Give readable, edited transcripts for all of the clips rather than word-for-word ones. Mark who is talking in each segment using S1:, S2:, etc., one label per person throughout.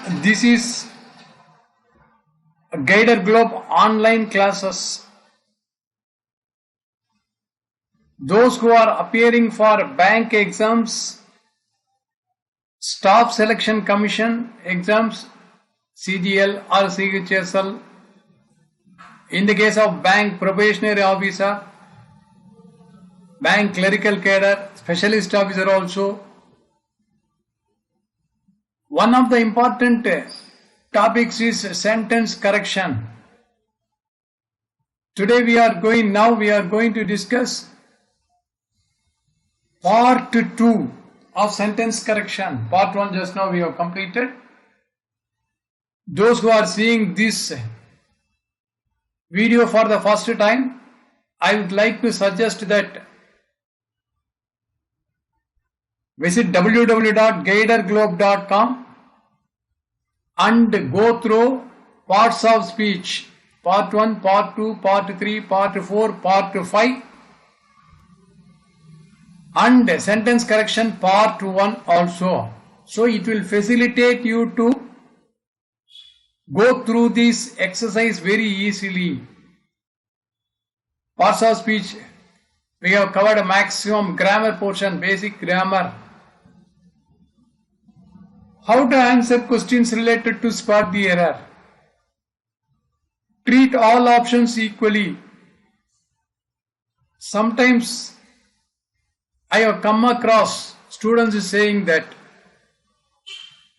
S1: This is Guided Globe online classes. Those who are appearing for bank exams, Staff Selection Commission exams, CGL or CHSL, in the case of bank probationary officer, bank clerical cadre, specialist officer also. One of the important topics is sentence correction. Today we are going to discuss part 2 of sentence correction. Part 1 just now we have completed. Those who are seeing this video for the first time, I would like to suggest that visit www.guiderglobe.com and go through parts of speech, part 1, part 2, part 3, part 4, part 5 and sentence correction part 1 also. So it will facilitate you to go through this exercise very easily. Parts of speech, we have covered a maximum grammar portion, basic grammar. How to answer questions related to spot the error. Treat all options equally. Sometimes I have come across students saying that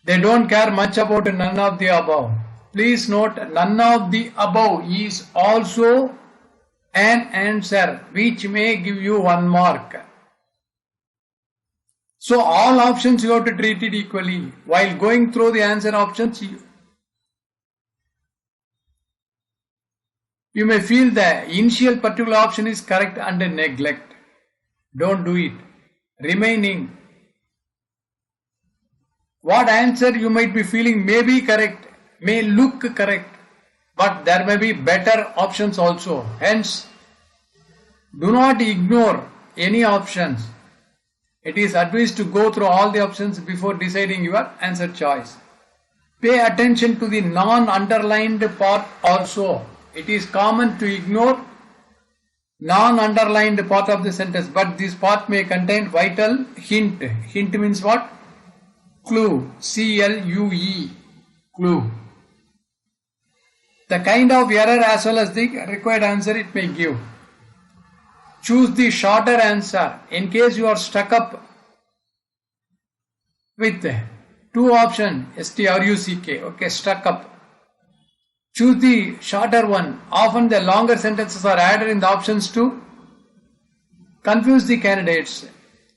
S1: they don't care much about none of the above. Please note, none of the above is also an answer which may give you 1 mark. So all options you have to treat it equally. While going through the answer options, you may feel the initial particular option is correct and neglect. Don't do it. Remaining, what answer you might be feeling may be correct, may look correct, but there may be better options also. Hence, do not ignore any options. It is advised to go through all the options before deciding your answer choice. Pay attention to the non-underlined part also. It is common to ignore non-underlined part of the sentence, but this part may contain vital hint. Hint means what? Clue. C-L-U-E. Clue. The kind of error as well as the required answer it may give. Choose the shorter answer. In case you are stuck up with 2 options, S-T-R-U-C-K, okay, stuck up. Choose the shorter one. Often the longer sentences are added in the options to confuse the candidates.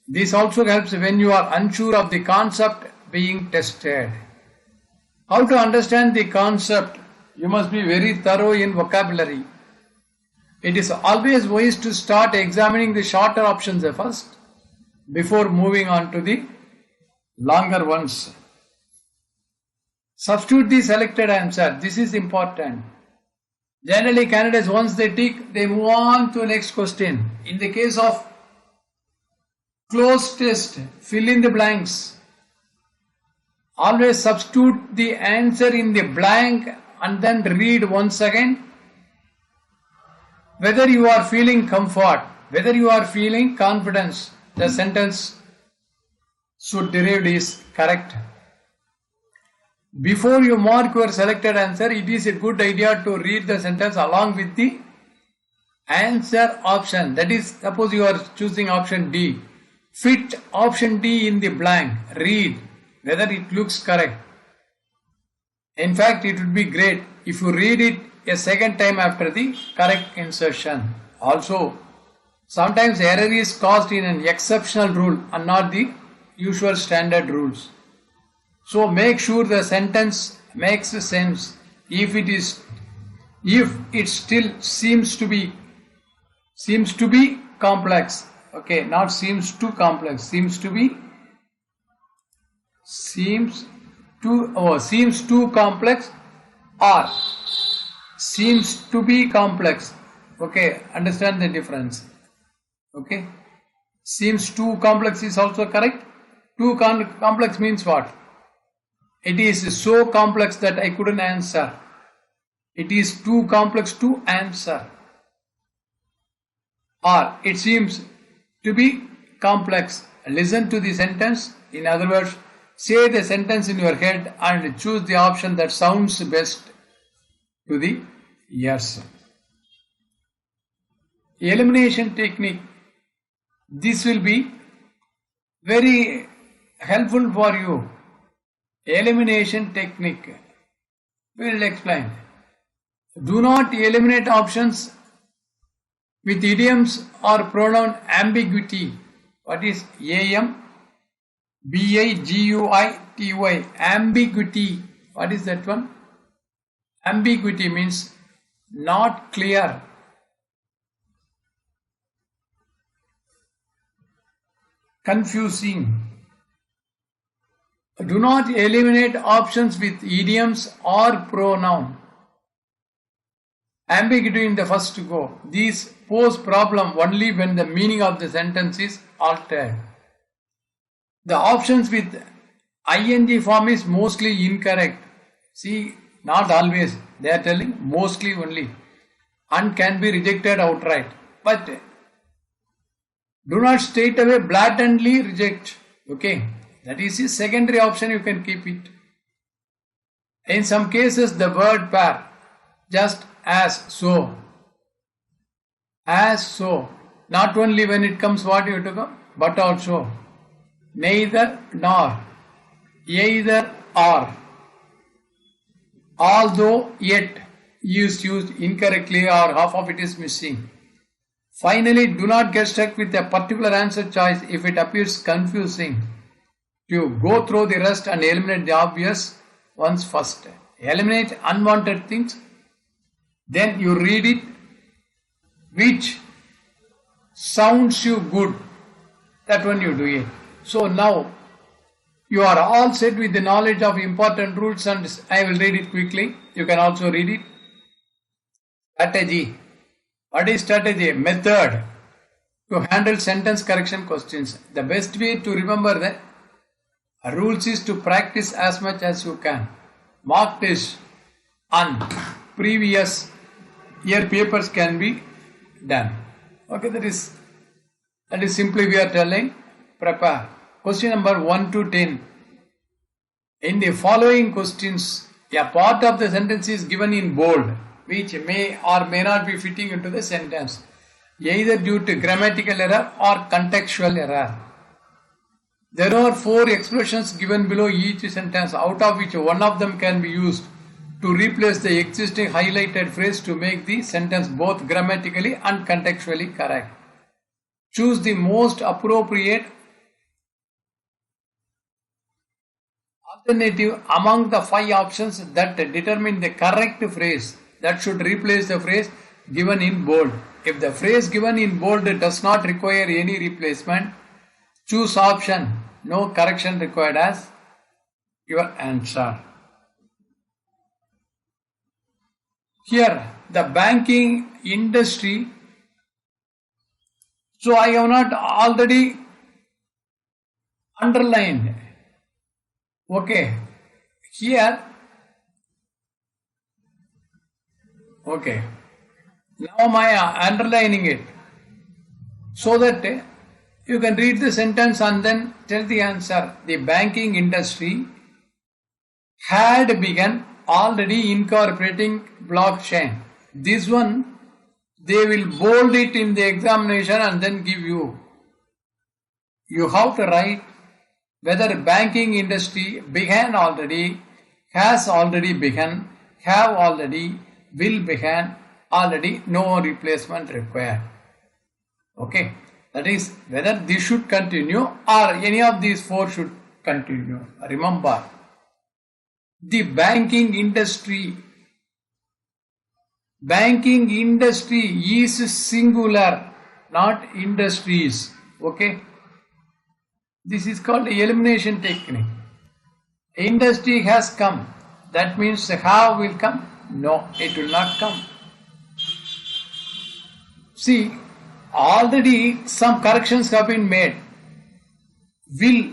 S1: This also helps when you are unsure of the concept being tested. How to understand the concept? You must be very thorough in vocabulary. It is always wise to start examining the shorter options first before moving on to the longer ones. Substitute the selected answer. This is important. Generally, candidates, once they tick, they move on to the next question. In the case of closed test, fill in the blanks. Always substitute the answer in the blank and then read once again. Whether you are feeling comfort, whether you are feeling confidence, the sentence should derived is correct. Before you mark your selected answer, it is a good idea to read the sentence along with the answer option. That is, suppose you are choosing option D. Fit option D in the blank. Read whether it looks correct. In fact, it would be great if you read it a second time after the correct insertion. Also, sometimes error is caused in an exceptional rule and not the usual standard rules. So make sure the sentence makes sense. If it still seems to be complex, okay, not seems too complex, seems too complex or seems to be complex. Okay, understand the difference. Okay, seems too complex is also correct. Too complex means what? It is so complex that I couldn't answer. It is too complex to answer. Or it seems to be complex. Listen to the sentence. In other words, say the sentence in your head and choose the option that sounds best to the ears. Elimination technique. This will be very helpful for you. Elimination technique. We will explain. Do not eliminate options with idioms or pronoun ambiguity. What is ambiguity? Ambiguity. What is that one? Ambiguity means not clear. Confusing. Do not eliminate options with idioms or pronoun. Ambiguity in the first go. These pose problem only when the meaning of the sentence is altered. The options with ing form is mostly incorrect. See, not always. They are telling mostly only. And can be rejected outright. But do not straight away blatantly reject. Okay. That is the secondary option, you can keep it. In some cases, the word pair, just as so. As so. Not only when it comes what you have to go, but also. Neither nor. Either or. Although yet is used incorrectly or half of it is missing. Finally, do not get stuck with a particular answer choice if it appears confusing. You go through the rest and eliminate the obvious ones first. Eliminate unwanted things. Then you read it. Which sounds you good. That one you do it. So now you are all set with the knowledge of important rules, and I will read it quickly. You can also read it. Strategy. What is strategy? Method to handle sentence correction questions. The best way to remember the rules is to practice as much as you can. Mock test and previous year papers can be done. Okay, that is simply we are telling prepare. Question number 1 to 10. In the following questions, a part of the sentence is given in bold, which may or may not be fitting into the sentence, either due to grammatical error or contextual error. There are 4 expressions given below each sentence, out of which one of them can be used to replace the existing highlighted phrase to make the sentence both grammatically and contextually correct. Choose the most appropriate alternative among the 5 options that determine the correct phrase that should replace the phrase given in bold. If the phrase given in bold does not require any replacement, choose option no correction required as your answer. Here, the banking industry. So I have not already underlined. Okay. Here. Okay. Now I am underlining it so that you can read the sentence and then tell the answer. The banking industry had begun already incorporating blockchain. This one, they will bold it in the examination and then give you. You have to write whether banking industry began already, has already begun, have already, will begin, already, no replacement required. Okay. That is whether this should continue or any of these 4 should continue. Remember, the banking industry is singular, not industries. Okay. This is called elimination technique. Industry has come. That means have will come? No, it will not come. See, already some corrections have been made. Will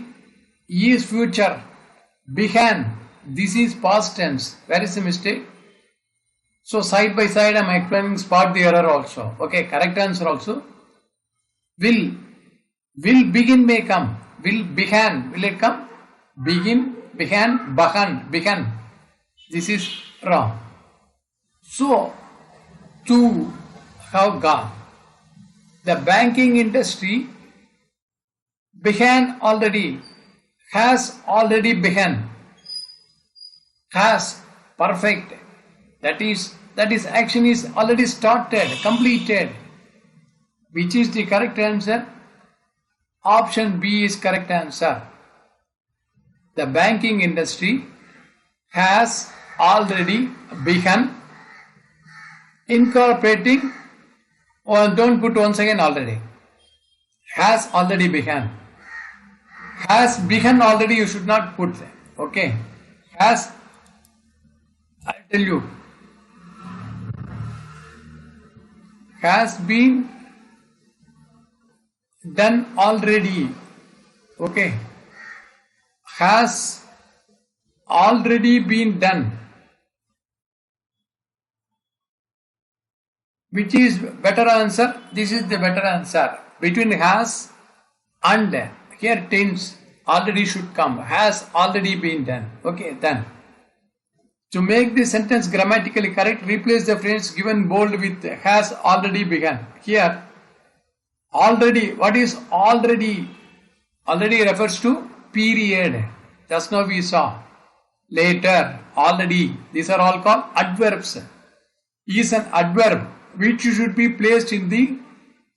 S1: is future. Began. this is past tense. Where is the mistake? So side by side I am explaining, spot the error also. Okay, correct answer also. Will begin may come. Will began, will it come? Begin, began, began. This is wrong. So, to have gone. The banking industry began already, has already begun, has perfect. That is action is already started, completed. Which is the correct answer? Option B is correct answer. The banking industry has already begun incorporating, or don't put once again already. Has already begun. Has begun already, you should not put there. Okay. Has, I tell you, has been done already. Okay. Has already been done. Which is better answer? This is the better answer. Between has and, here tense already should come. Has already been done. Okay, done. To make the sentence grammatically correct, replace the phrase given bold with has already begun. Here, already, what is already? Already refers to period. Just now we saw. Later, already. These are all called adverbs. Is an adverb which should be placed in the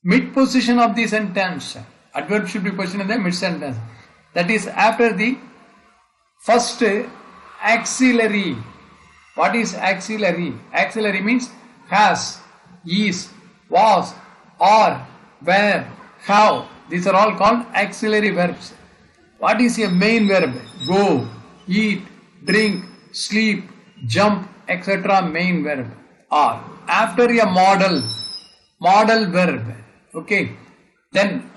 S1: mid position of the sentence. Adverb should be positioned in the mid sentence. That is after the first auxiliary. What is auxiliary? Auxiliary means has, is, was, or, where, how. These are all called auxiliary verbs. What is a main verb? Go, eat, drink, sleep, jump, etc. Main verb. Or after a modal verb. Okay. Then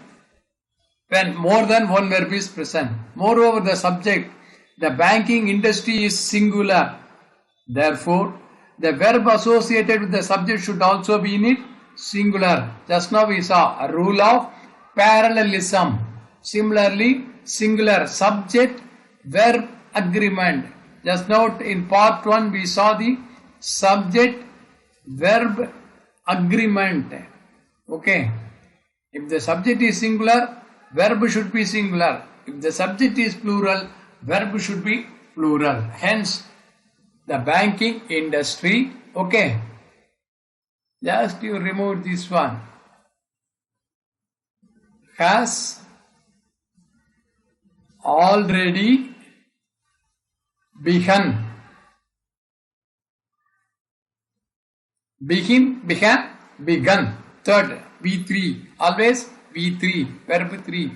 S1: when more than one verb is present. Moreover, the subject, the banking industry is singular. Therefore, the verb associated with the subject should also be in it singular. Just now we saw a rule of parallelism. Similarly, singular subject verb agreement. Just now in part 1 we saw the subject verb agreement. Okay. If the subject is singular, verb should be singular. If the subject is plural, verb should be plural. Hence, the banking industry. Okay. Just you remove this one. Has already begun. Began, begun. Third, V3. Always V3. Verb 3.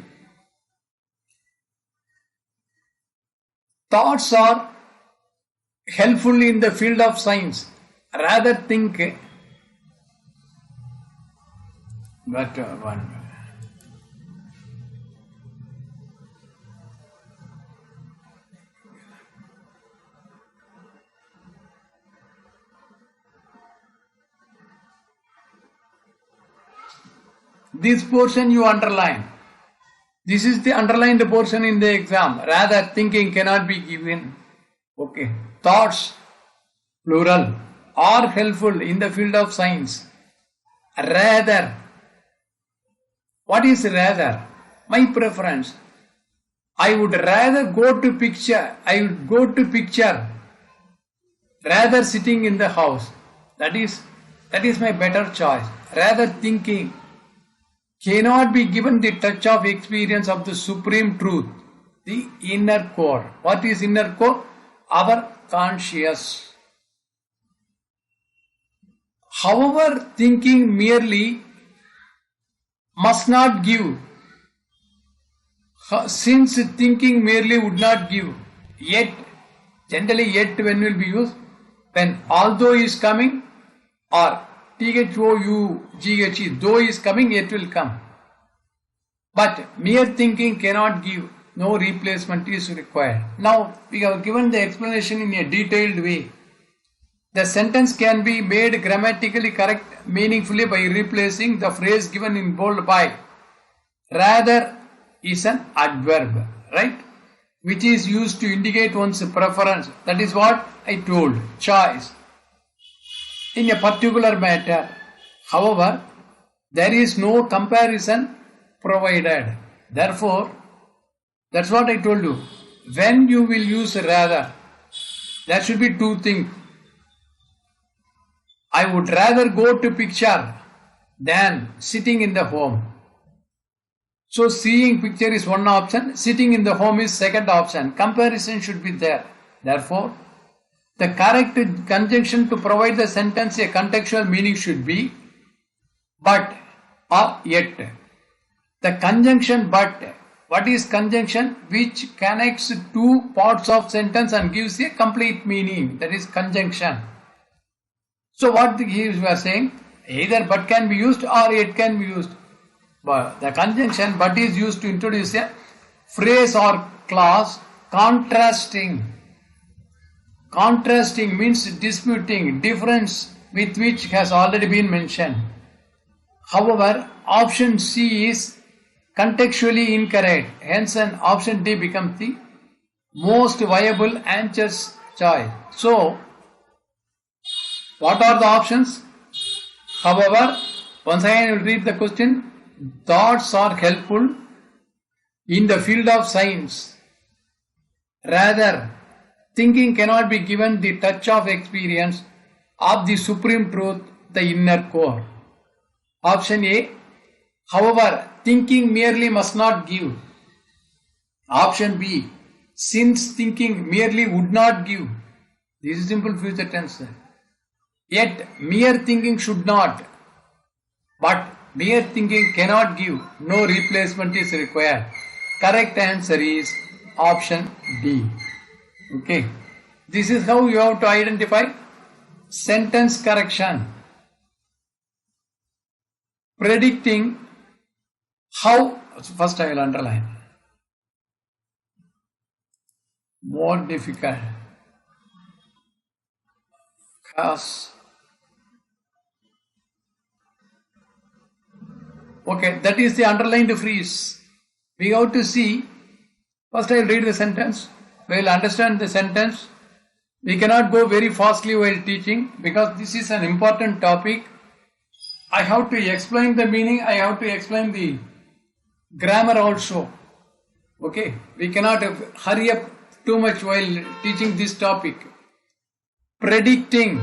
S1: Thoughts are helpful in the field of science. Rather think. But one. This portion you underline. This is the underlined portion in the exam. Rather thinking cannot be given. Okay. Thoughts, plural, are helpful in the field of science. Rather. What is rather? My preference. I would rather go to picture. I would go to picture rather sitting in the house. That is my better choice. Rather thinking cannot be given the touch of experience of the supreme truth, the inner core. What is inner core? Our conscious. However, thinking merely must not give. Since thinking merely would not give, yet, generally yet when will be used? When although is coming, or THOUGHE, though is coming, yet will come. But mere thinking cannot give. no replacement is required. Now we have given the explanation in a detailed way. The sentence can be made grammatically correct meaningfully by replacing the phrase given in bold by rather is an adverb, right? Which is used to indicate one's preference. That is what I told, choice. In a particular matter, however, there is no comparison provided. Therefore, that's what I told you. When you will use rather, there should be two things. I would rather go to picture than sitting in the home. So seeing picture is one option, sitting in the home is second option. Comparison should be there. Therefore, the correct conjunction to provide the sentence a contextual meaning should be but or yet. The conjunction but. What is conjunction? Which connects two parts of sentence and gives a complete meaning. That is conjunction. So what he was saying, either but can be used or it can be used. But the conjunction but is used to introduce a phrase or clause contrasting. Contrasting means disputing, difference with which has already been mentioned. However, option C is contextually incorrect. Hence, an option D becomes the most viable answer's choice. So, what are the options? However, once again I will read the question. Thoughts are helpful in the field of science. Rather, thinking cannot be given the touch of experience of the supreme truth, the inner core. Option A. However, thinking merely must not give. Option B. Since thinking merely would not give. This is simple future tense. Yet mere thinking should not. But mere thinking cannot give. No replacement is required. Correct answer is option D. Okay. This is how you have to identify sentence correction. Predicting how, first I will underline. More difficult. Cause. Okay, that is the underlined phrase. We have to see. First I will read the sentence. We will understand the sentence. We cannot go very fastly while teaching because this is an important topic. I have to explain the meaning. I have to explain the grammar also. Okay, we cannot hurry up too much while teaching this topic. Predicting.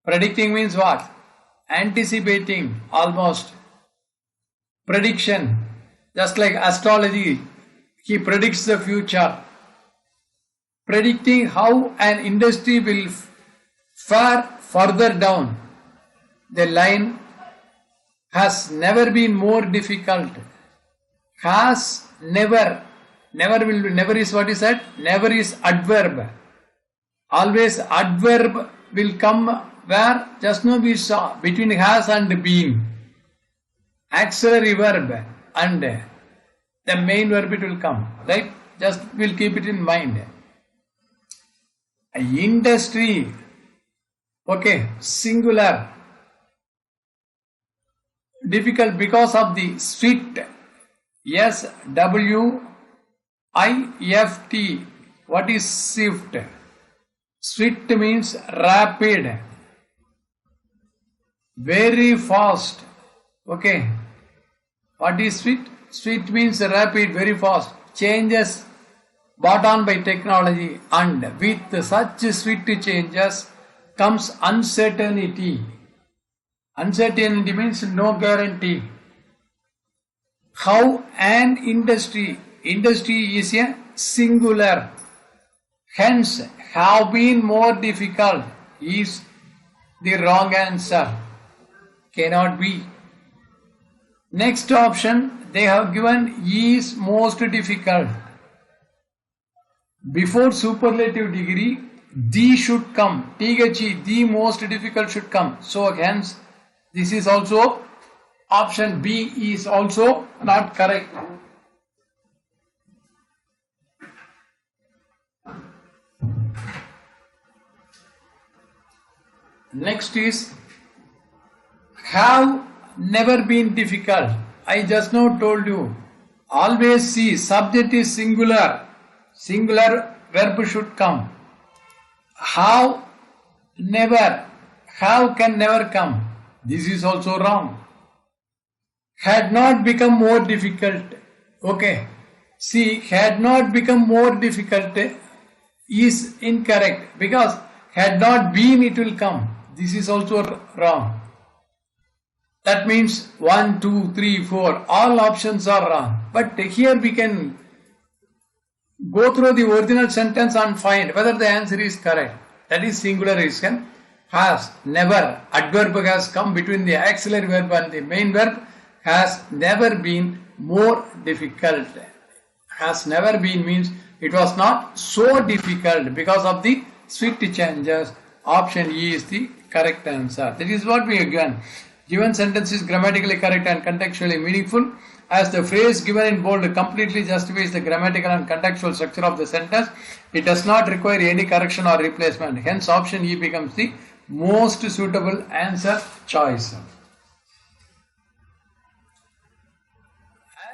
S1: Predicting means what? Anticipating, almost. Prediction, just like astrology, he predicts the future. Predicting how an industry will fare further down the line has never been more difficult. Has never. Never will be. Never is what is that? Never is adverb. Always adverb will come where just now we saw between has and been. Auxiliary verb and the main verb it will come. Right? Just we'll keep it in mind. Industry. Okay. Singular. Difficult because of the swift. S-W-I-F-T. What is swift? Swift means rapid. Very fast. Okay. What is swift? Swift means rapid, very fast. Changes brought on by technology, and with such swift changes comes uncertainty. Uncertainty means no guarantee. How an industry is a singular, hence have been more difficult is the wrong answer. Cannot be. Next option they have given is most difficult. Before superlative degree, the should come. THE, the most difficult should come. So hence, this is also option B is also not correct. Next is have never been difficult. I just now told you. Always see subject is singular. Singular verb should come. Have never. Have can never come. This is also wrong. Had not become more difficult. Okay. See, had not become more difficult is incorrect because had not been it will come. This is also wrong. That means 1, 2, 3, 4. All options are wrong. But here we can go through the original sentence and find whether the answer is correct. That is singular reason. Has, never. Adverb has come between the auxiliary verb and the main verb. Has never been more difficult. Has never been means it was not so difficult because of the swift changes. Option E is the correct answer. That is what we have given. Given sentence is grammatically correct and contextually meaningful, as the phrase given in bold completely justifies the grammatical and contextual structure of the sentence. It does not require any correction or replacement. Hence, option E becomes the most suitable answer choice.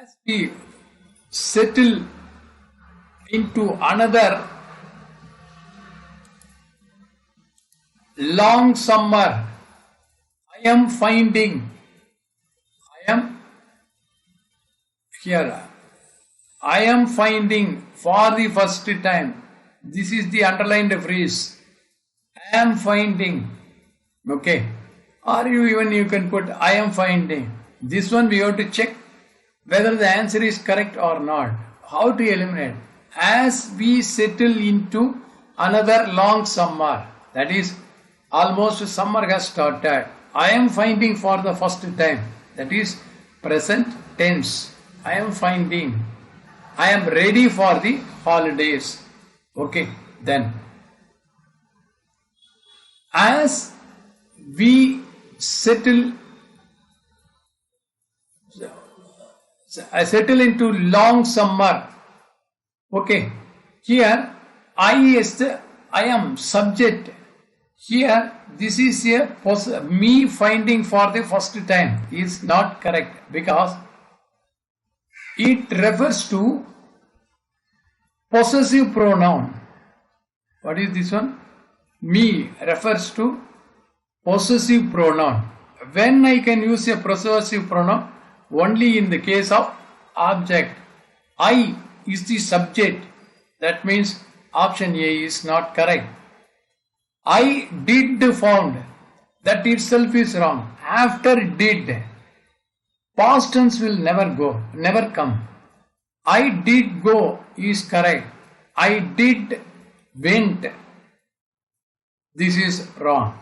S1: As we settle into another long summer, I am finding for the first time. This is the underlined phrase. I am finding. Okay. Or you can put I am finding. This one we have to check whether the answer is correct or not. How to eliminate? As we settle into another long summer, that is almost summer has started. I am finding for the first time. That is present tense. I am finding. I am ready for the holidays. Okay, then. As we settle into long summer. Okay, here I am subject. Here this is a me finding for the first time is not correct because it refers to possessive pronoun. What is this one? Me refers to possessive pronoun. When I can use a possessive pronoun? Only in the case of object. I is the subject. That means option A is not correct. I did found. That itself is wrong. After did. Past tense will never come. I did go is correct. I did went. This is wrong.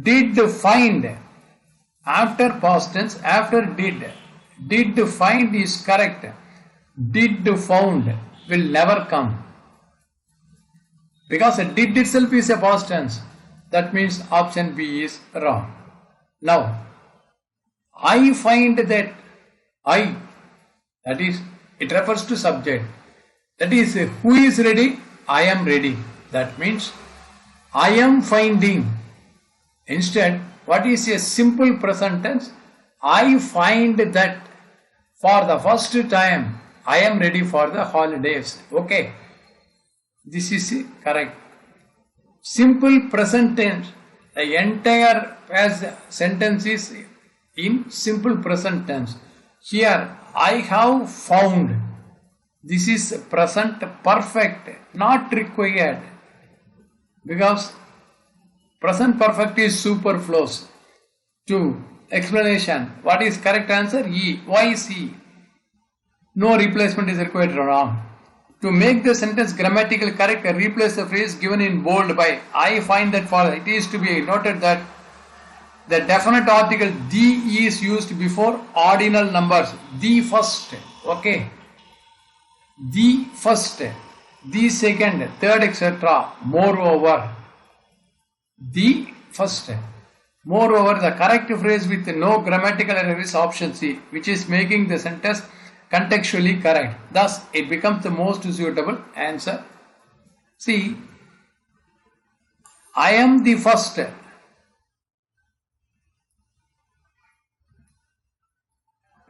S1: Did find. After past tense, after did. Did find is correct. Did found will never come. Because did itself is a past tense. That means option B is wrong. Now, I find that I, that is, it refers to subject. That is, who is ready? I am ready. That means, I am finding. Instead, what is a simple present tense? I find that for the first time, I am ready for the holidays. Okay. This is correct. Simple present tense. The entire sentence is in simple present tense. Here, I have found. This is present perfect, not required. Because present perfect is superfluous. 2. Explanation. What is correct answer? E. Why C? No replacement is required. Wrong. To make the sentence grammatically correct, replace the phrase given in bold by I find that for. It is to be noted that the definite article the is used before ordinal numbers. The first. Okay. The first. The second, third, etc. Moreover. The first. Moreover, the correct phrase with no grammatical error is option C, which is making the sentence contextually correct. Thus, it becomes the most suitable answer. See, I am the first.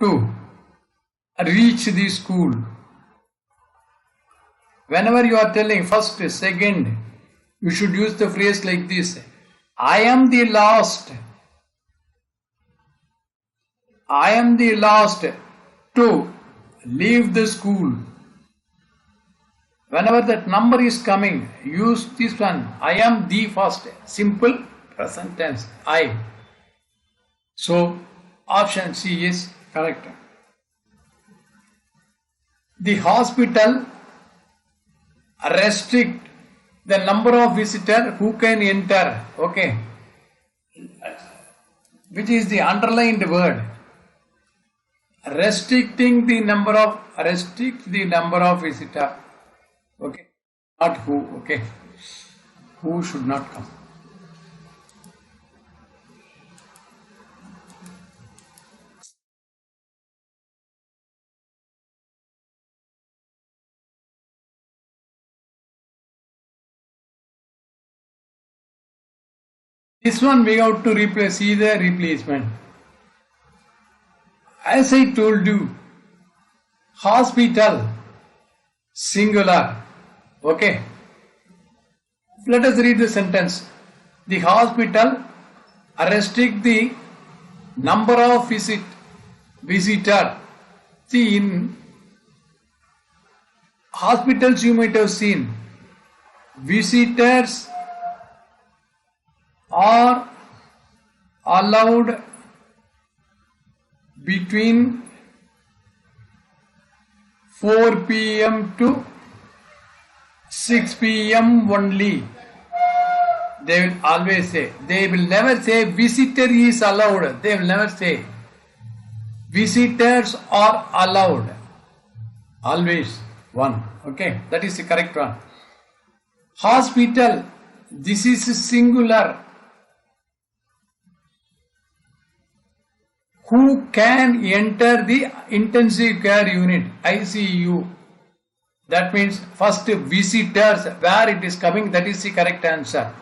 S1: to reach the school. Whenever you are telling first, second, you should use the phrase like this. I am the last. I am the last to leave the school. Whenever that number is coming, use this one. I am the first. Simple present tense. I. So, option C is correct. The hospital restrict the number of visitors who can enter. Okay. Which is the underlined word. Restrict the number of visitors. Okay. Not who. Okay. Who should not come. This one we have to replace either replacement. As I told you, hospital, singular. Okay. Let us read the sentence. The hospital restrict the number of visitor. See, in hospitals you might have seen visitors are allowed between 4 p.m. to 6 p.m. only. They will always say. They will never say visitor is allowed. They will never say visitors are allowed. Always one. Okay, that is the correct one. Hospital, this is singular. Who can enter the intensive care unit, ICU? That means first visitors, where it is coming, that is the correct answer.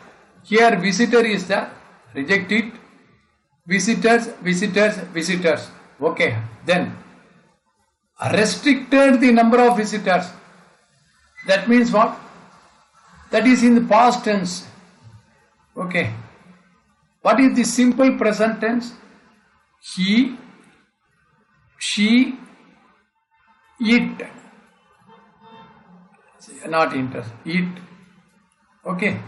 S1: Here visitor is the, reject it. Visitors. Okay, then restricted the number of visitors. That means what? That is in the past tense. Okay. What is the simple present tense? He, she, it. Not interest. It. Okay.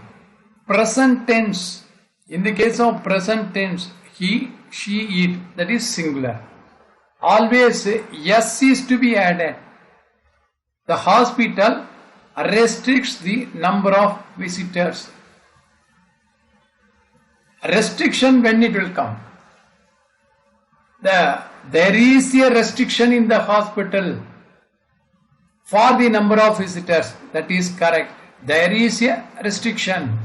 S1: Present tense. In the case of present tense, he, she, it. That is singular. Always yes is to be added. The hospital restricts the number of visitors. Restriction when it will come. There is a restriction in the hospital for the number of visitors. That is correct. There is a restriction.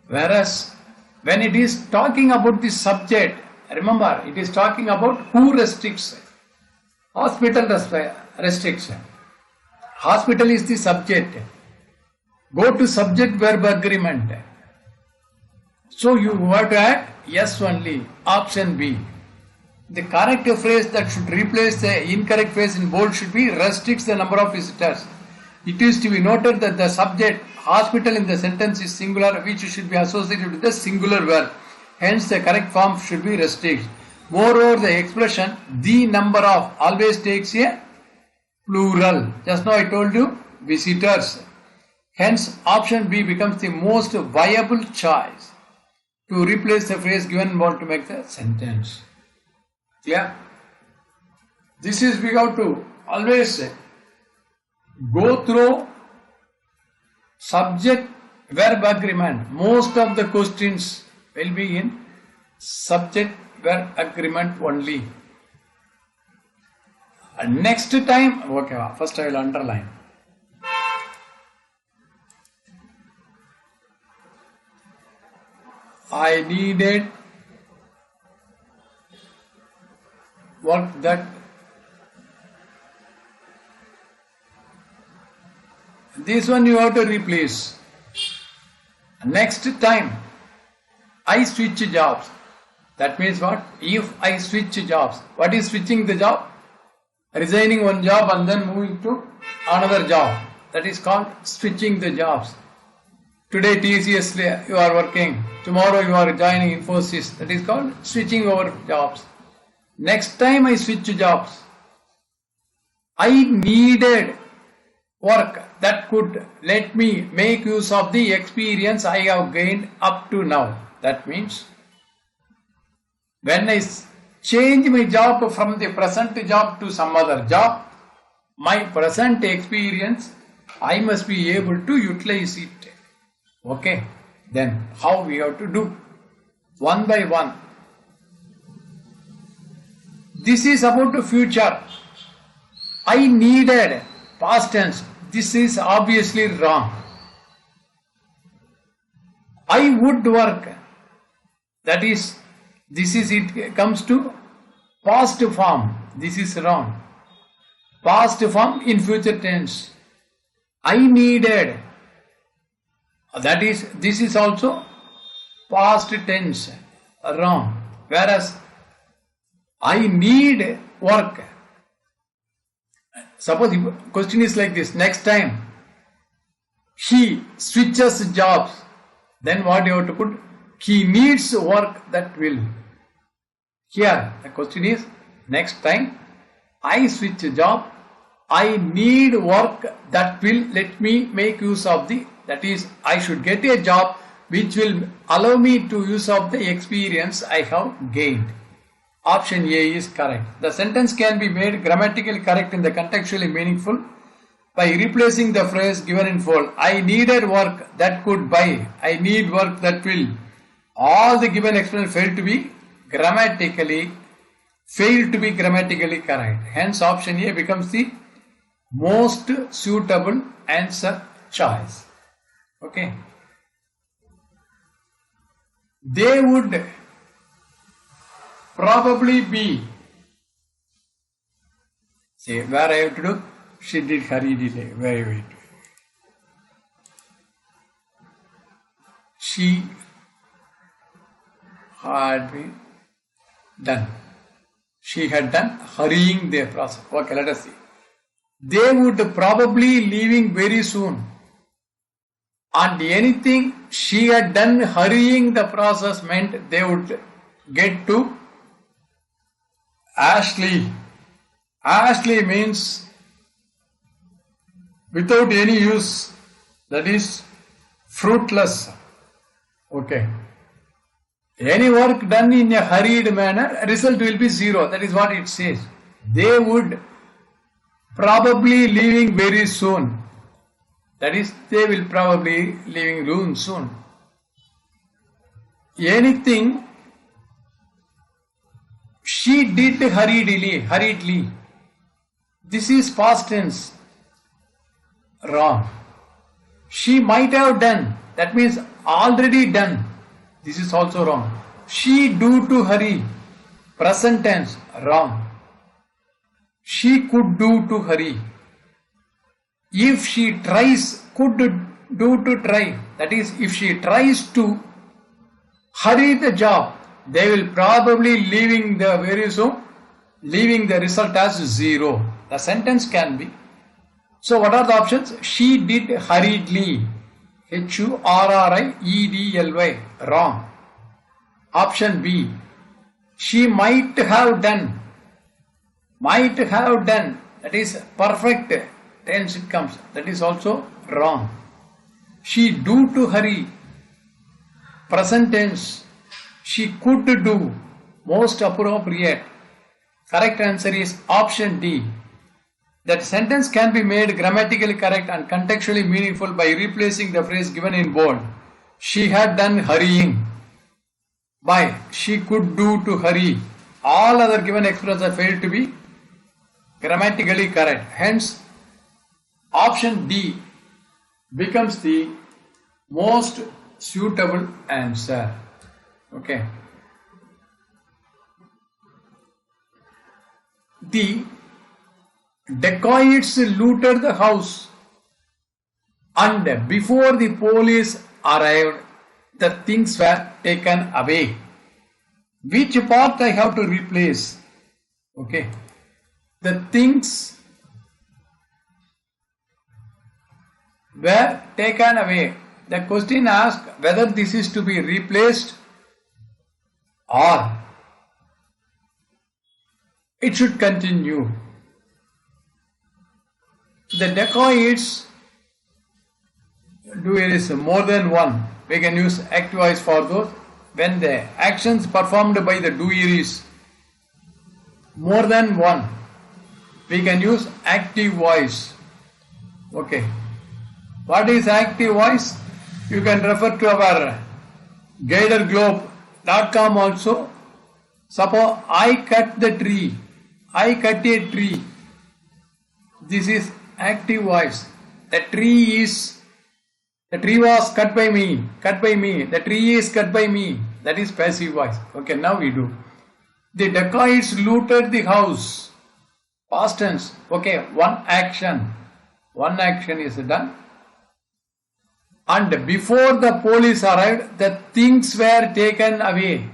S1: Whereas when it is talking about the subject, remember it is talking about who restricts. Hospital restricts. Hospital is the subject. Go to subject verb agreement. So you have to add yes only. Option B. The correct phrase that should replace the incorrect phrase in bold should be restricts the number of visitors. It is to be noted that the subject hospital in the sentence is singular, which should be associated with the singular verb. Hence the correct form should be restricts. Moreover, the expression the number of always takes a plural. Just now I told you visitors. Hence option B becomes the most viable choice to replace the phrase given and want to make the sentence. Clear? This is we have to always go through subject verb agreement. Most of the questions will be in subject verb agreement only. And next time, okay, first I will underline. I needed work that this one you have to replace. Next time I switch jobs. That means what? If I switch jobs. What is switching the job? Resigning one job and then moving to another job. That is called switching the jobs. Today TCS you are working. Tomorrow you are joining Infosys. That is called switching over jobs. Next time I switch jobs, I needed work that could let me make use of the experience I have gained up to now. That means when I change my job from the present job to some other job, my present experience, I must be able to utilize it. Okay, then how we have to do? One by one. This is about the future. I needed, past tense. This is obviously wrong. I would work. That is, this is it comes to past form. This is wrong. Past form in future tense. I needed. That is, this is also past tense. Wrong. Whereas I need work. Suppose the question is like this. Next time he switches jobs, then what you have to put? He needs work that will. Here the question is, next time I switch a job, I need work that will let me make use of the, that is, I should get a job which will allow me to use of the experience I have gained. Option A is correct. The sentence can be made grammatically correct in the contextually meaningful by replacing the phrase given in full. I needed work that could buy. I need work that will. All the given expressions fail to be grammatically correct. Hence option A becomes the most suitable answer choice. Okay. They would probably be. See, where I have to do? She did hurriedly. Wait. She had been done. She had done hurrying the process. Okay, let us see. They would probably leaving very soon. And anything she had done hurrying the process meant they would get to Ashley. Ashley means without any use, that is fruitless. Okay. Any work done in a hurried manner, result will be zero. That is what it says. They would probably leaving very soon. That is, they will probably leaving room soon. Anything she did hurriedly. This is past tense. Wrong. She might have done. That means already done. This is also wrong. She do to hurry. Present tense. Wrong. She could do to hurry. If she tries, could do to try. That is, if she tries to hurry the job, they will probably leaving the very soon, leaving the result as zero. The sentence can be. So what are the options? She did hurriedly. Hurriedly. Wrong. Option B. She might have done. Might have done. That is perfect tense it comes. That is also wrong. She do to hurry. Present tense. She could do. Most appropriate. Correct answer is option D. That sentence can be made grammatically correct and contextually meaningful by replacing the phrase given in bold. She had done hurrying by she could do to hurry. All other given expressions are failed to be grammatically correct. Hence, option D becomes the most suitable answer. Okay. The dacoits looted the house, and before the police arrived, the things were taken away. Which part I have to replace? Okay. The things were taken away. The question asks whether this is to be replaced or it should continue. The dacoits do is more than one. We can use active voice for those. When the actions performed by the doer is more than one, we can use active voice. Okay. What is active voice? You can refer to our guiderglobe.com also. Suppose I cut the tree. I cut a tree. This is active voice. The tree was cut by me. The tree is cut by me. That is passive voice. Okay, now we do. The dacoits looted the house. Past tense. Okay, one action. One action is done. And before the police arrived, the things were taken away.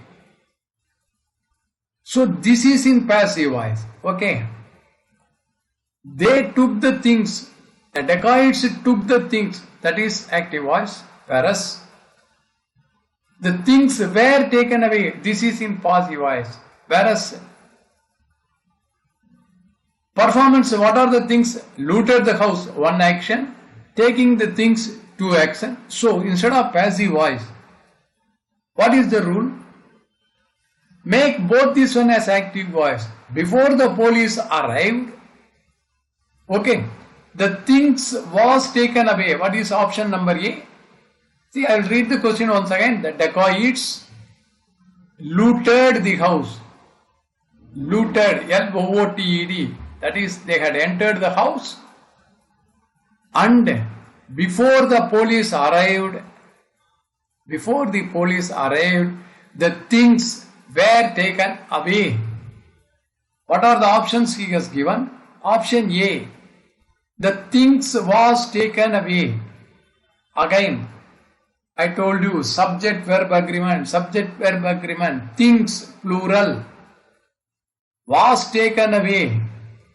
S1: So this is in passive voice. Okay. They took the things. The dacoits took the things. That is active voice. Whereas the things were taken away. This is in passive voice. Whereas performance, what are the things? Looted the house, one action. Taking the things, two action. So instead of passive voice, what is the rule? Make both this one as active voice. Before the police arrived, okay, the things was taken away. What is option number A? See, I will read the question once again. The dacoits looted the house. Looted, L-O-O-T-E-D. That is, they had entered the house. And before the police arrived, the things were taken away. What are the options he has given? Option A. The things was taken away. Again, I told you subject verb agreement, things plural was taken away.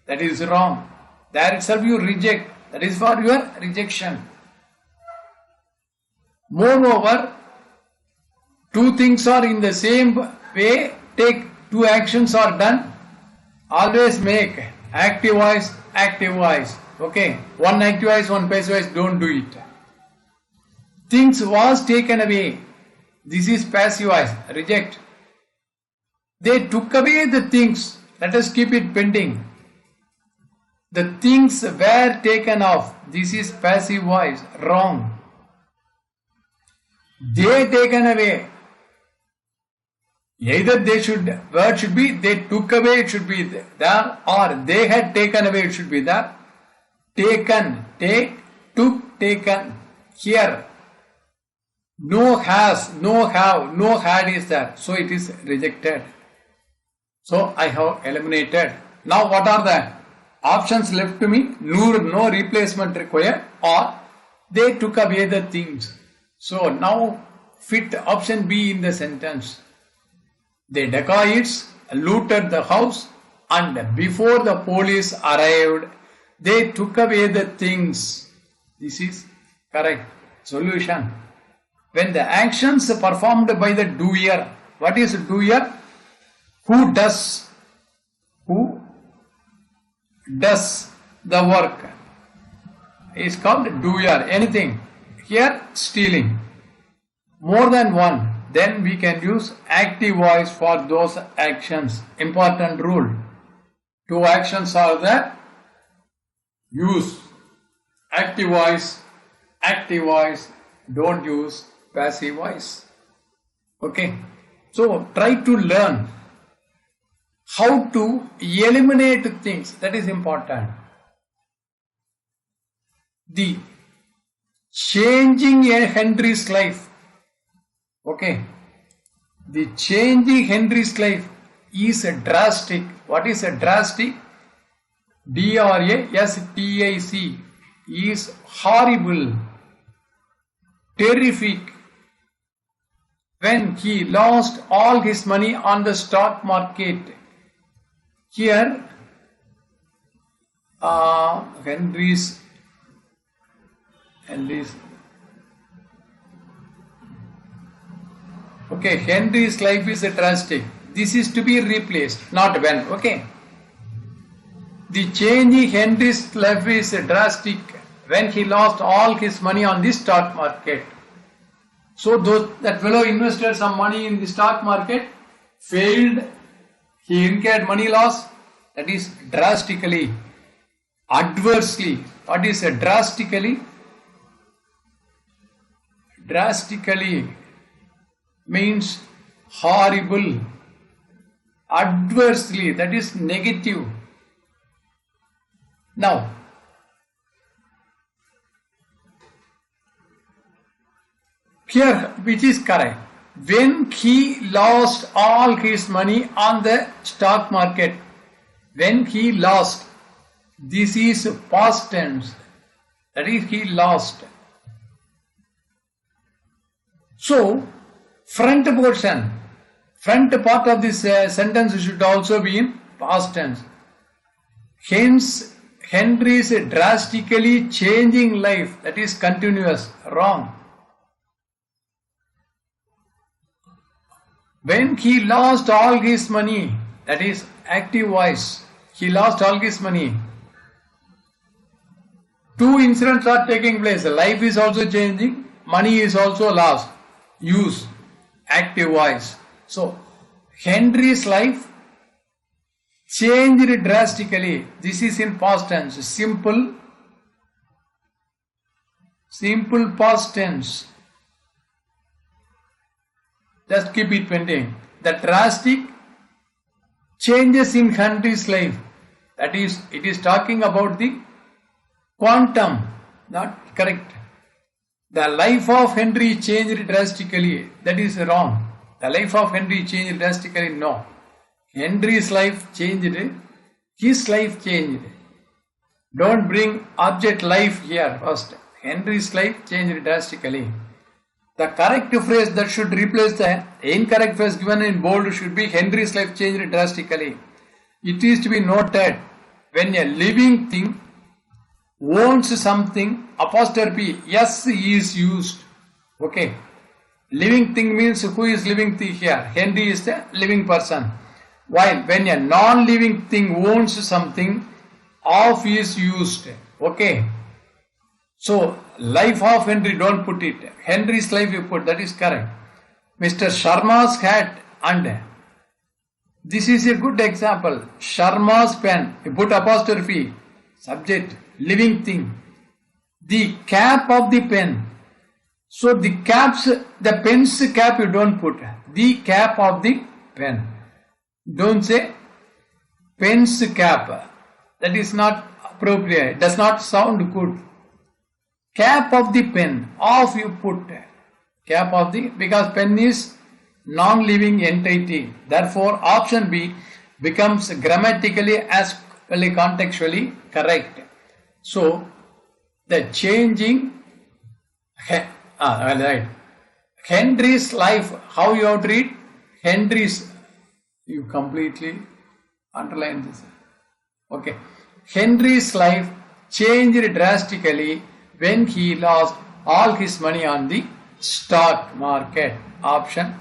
S1: That is wrong. There itself you reject. That is for your rejection. Moreover, two things are in the same way. Take two actions are done. Always make active voice, active voice. Okay, one active voice, one passive voice, don't do it. Things was taken away. This is passive voice, reject. They took away the things. Let us keep it pending. The things were taken off. This is passive voice, wrong. They taken away. Either word should be they took away, it should be there, or they had taken away, it should be there. Taken, take, took, taken. Here, no has, no have, no had is there. So it is rejected. So I have eliminated. Now what are the options left to me? No replacement required, or they took away the things. So now fit option B in the sentence. The dacoits looted the house, and before the police arrived, they took away the things. This is correct. Solution. When the actions performed by the doer, what is doer? Who does the work is called doer. Anything. Here, stealing. More than one. Then we can use active voice for those actions. Important rule. Two actions are there. Use active voice. Don't use passive voice. Okay. So try to learn how to eliminate things. That is important. The changing Henry's life. Okay. The changing Henry's life is drastic. What is drastic? D-R-A-S-T-I-C is horrible, terrific, when he lost all his money on the stock market. Here, Henry's okay, Henry's life is drastic. This is to be replaced, not when. Okay. The change in Henry's life is drastic when he lost all his money on the stock market. So that fellow invested some money in the stock market, failed, he incurred money loss, that is drastically, adversely. What is drastically? Drastically means horrible. Adversely, that is negative. Now, here, which is correct? When he lost all his money on the stock market, when he lost, this is past tense, that is he lost. So, front portion, front part of this sentence should also be in past tense. Hence, Henry's drastically changing life, that is continuous, wrong. When he lost all his money, that is active voice, he lost all his money. Two incidents are taking place. Life is also changing, money is also lost. Use, active voice. So, Henry's life changed drastically. This is in past tense. Simple past tense. Just keep it pending. The drastic changes in Henry's life. That is, it is talking about the quantum, not correct. The life of Henry changed drastically. That is wrong. The life of Henry changed drastically. No. Henry's life changed. His life changed. Don't bring object life here first. Henry's life changed drastically. The correct phrase that should replace the incorrect phrase given in bold should be Henry's life changed drastically. It is to be noted when a living thing owns something, apostrophe S is used. Okay. Living thing means who is living thing here? Henry is the living person. While when a non-living thing owns something, of is used. Okay. So, life of Henry, don't put it. Henry's life you put, that is correct. Mr. Sharma's hat and this is a good example. Sharma's pen, you put apostrophe, subject, living thing. The cap of the pen. So, the pen's cap you don't put. The cap of the pen. Don't say pen's cap. That is not appropriate. Does not sound good. Cap of the pen, of you put cap of the, because pen is non-living entity. Therefore, option B becomes grammatically as well as contextually correct. So, the changing, right. Henry's life, how you have to read? Henry's, you completely underline this. Okay. Henry's life changed drastically when he lost all his money on the stock market. Option